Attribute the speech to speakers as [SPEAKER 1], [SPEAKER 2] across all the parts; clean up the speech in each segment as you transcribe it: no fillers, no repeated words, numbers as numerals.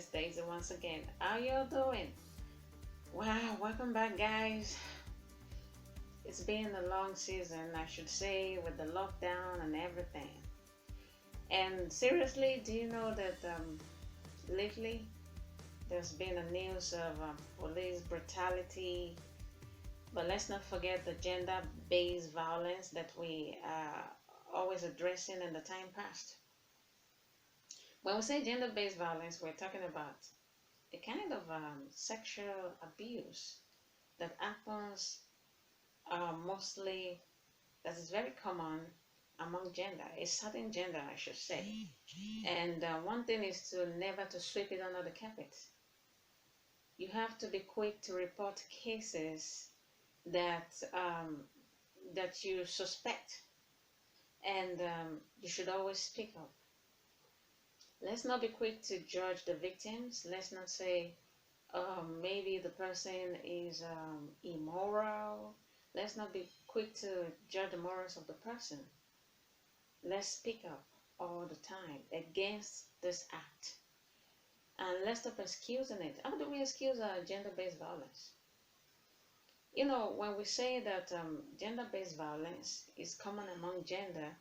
[SPEAKER 1] Miss Daisy once again. How y'all doing? Wow, welcome back, guys. It's been a long season, I should say, with the lockdown and everything. And seriously, do you know that lately there's been a news of police brutality, but let's not forget the gender-based violence that we are always addressing in the time past. When we say gender-based violence, we're talking about a kind of sexual abuse that happens mostly, that is very common among gender, a certain gender, I should say. And one thing is to never to sweep it under the carpet. You have to be quick to report cases that that you suspect, and you should always speak up. Let's not be quick to judge the victims. Let's not say maybe the person is immoral. Let's not be quick to judge the morals of the person. Let's speak up all the time against this act. And let's stop excusing it. How do we excuse gender-based violence? You know, when we say that gender-based violence is common among gender,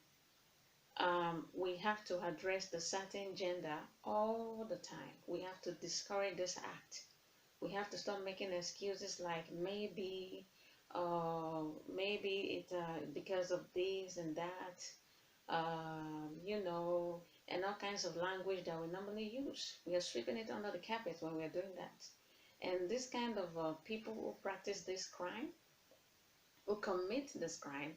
[SPEAKER 1] we have to address the certain gender all the time. We have to discourage this act. We have to stop making excuses like maybe it because of this and that, you know, and all kinds of language that we normally use. We are sweeping it under the carpet when we are doing that. And this kind of people who practice this crime, who commit this crime,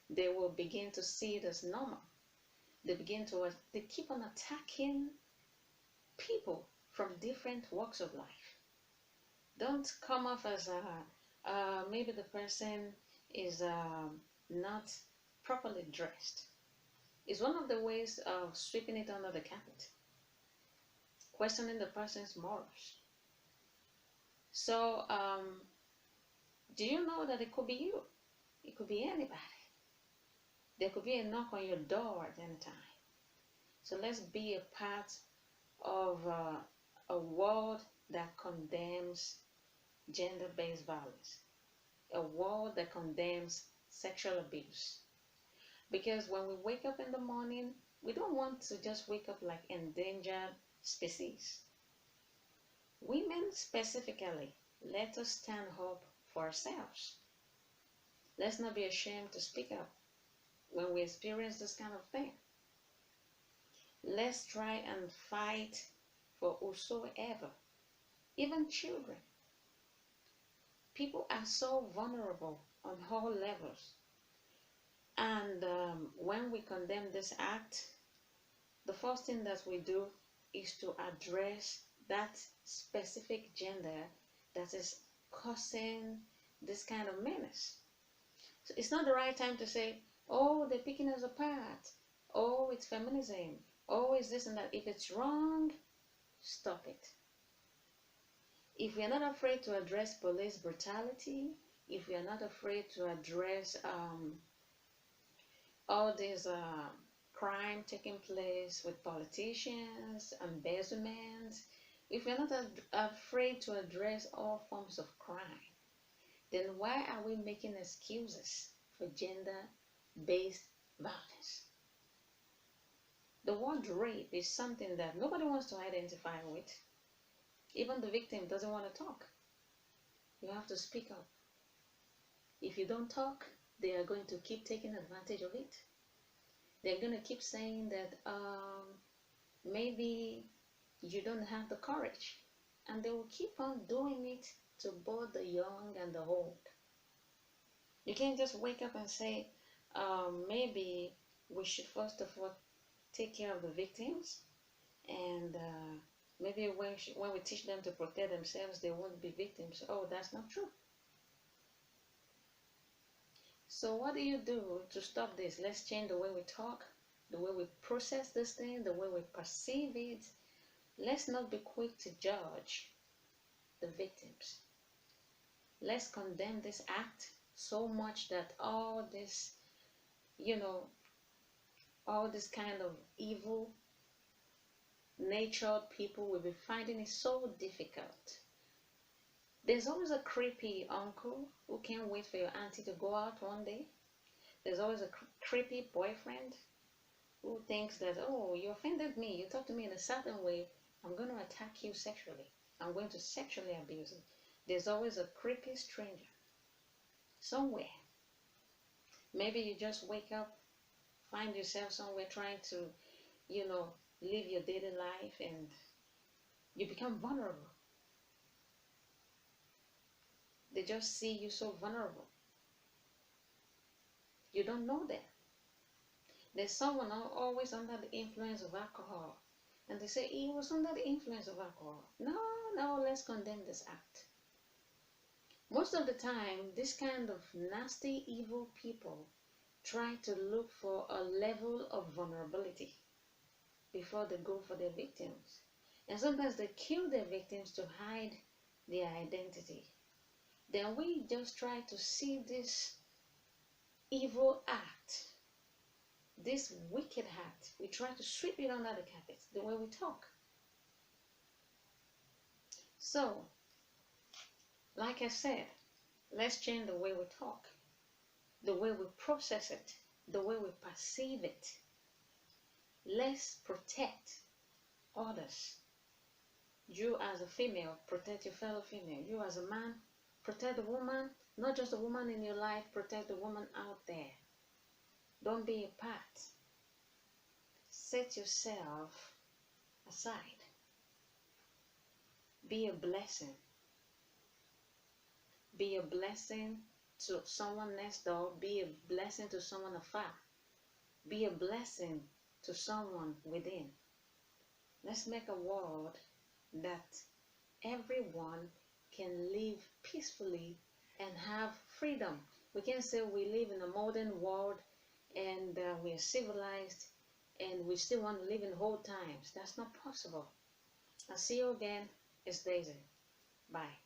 [SPEAKER 1] they will begin to see it as normal. They keep on attacking people from different walks of life. Don't come off as maybe the person is not properly dressed. It's one of the ways of sweeping it under the carpet, questioning the person's morals. So, do you know that it could be you? It could be anybody. There could be a knock on your door at any time. So let's be a part of a world that condemns gender-based violence, a world that condemns sexual abuse. Because when we wake up in the morning, we don't want to just wake up like endangered species. Women specifically, let us stand up for ourselves. Let's not be ashamed to speak up when we experience this kind of thing. Let's try and fight for whosoever, even children. People are so vulnerable on all levels. And when we condemn this act, the first thing that we do is to address that specific gender that is causing this kind of menace. So it's not the right time to say, oh, they're picking us apart. Oh, it's feminism. Oh, it's this and that. If it's wrong, stop it. If we are not afraid to address police brutality, if we are not afraid to address all this crime taking place with politicians, embezzlement, if we are not afraid to address all forms of crime, then why are we making excuses for gender-based violence? The word rape is something that nobody wants to identify with. Even the victim doesn't want to talk. You have to speak up. If you don't talk, they are going to keep taking advantage of it. They're going to keep saying that maybe you don't have the courage. And they will keep on doing it to both the young and the old. You can't just wake up and say, maybe we should first of all take care of the victims, and maybe when we teach them to protect themselves, they won't be victims. Oh, that's not true. So what do you do to stop this? Let's change the way we talk, the way we process this thing, the way we perceive it. Let's not be quick to judge the victims. Let's condemn this act so much that all this, you know, all this kind of evil natured people will be finding it so difficult. There's always a creepy uncle who can't wait for your auntie to go out one day. There's always a creepy boyfriend who thinks that, oh, you offended me, you talked to me in a certain way, I'm going to attack you sexually. I'm going to sexually abuse you. There's always a creepy stranger somewhere. Maybe you just wake up, find yourself somewhere trying to, you know, live your daily life and you become vulnerable. They just see you so vulnerable. You don't know them. There's someone always under the influence of alcohol. And they say, he was under the influence of alcohol. No, no, let's condemn this act. Most of the time, this kind of nasty, evil people try to look for a level of vulnerability before they go for their victims. And sometimes they kill their victims to hide their identity. Then we just try to see this evil act, this wicked act, we try to sweep it under the carpet, the way we talk. So, like I said, let's change the way we talk, the way we process it, the way we perceive it. Let's protect others. You as a female, protect your fellow female. You as a man, protect the woman, not just the woman in your life, protect the woman out there. Don't be a part. Set yourself aside. Be a blessing. Be a blessing to someone next door. Be a blessing to someone afar. Be a blessing to someone within. Let's make a world that everyone can live peacefully and have freedom. We can't say we live in a modern world and we are civilized and we still want to live in old times. That's not possible. I'll see you again. It's Daisy. Bye.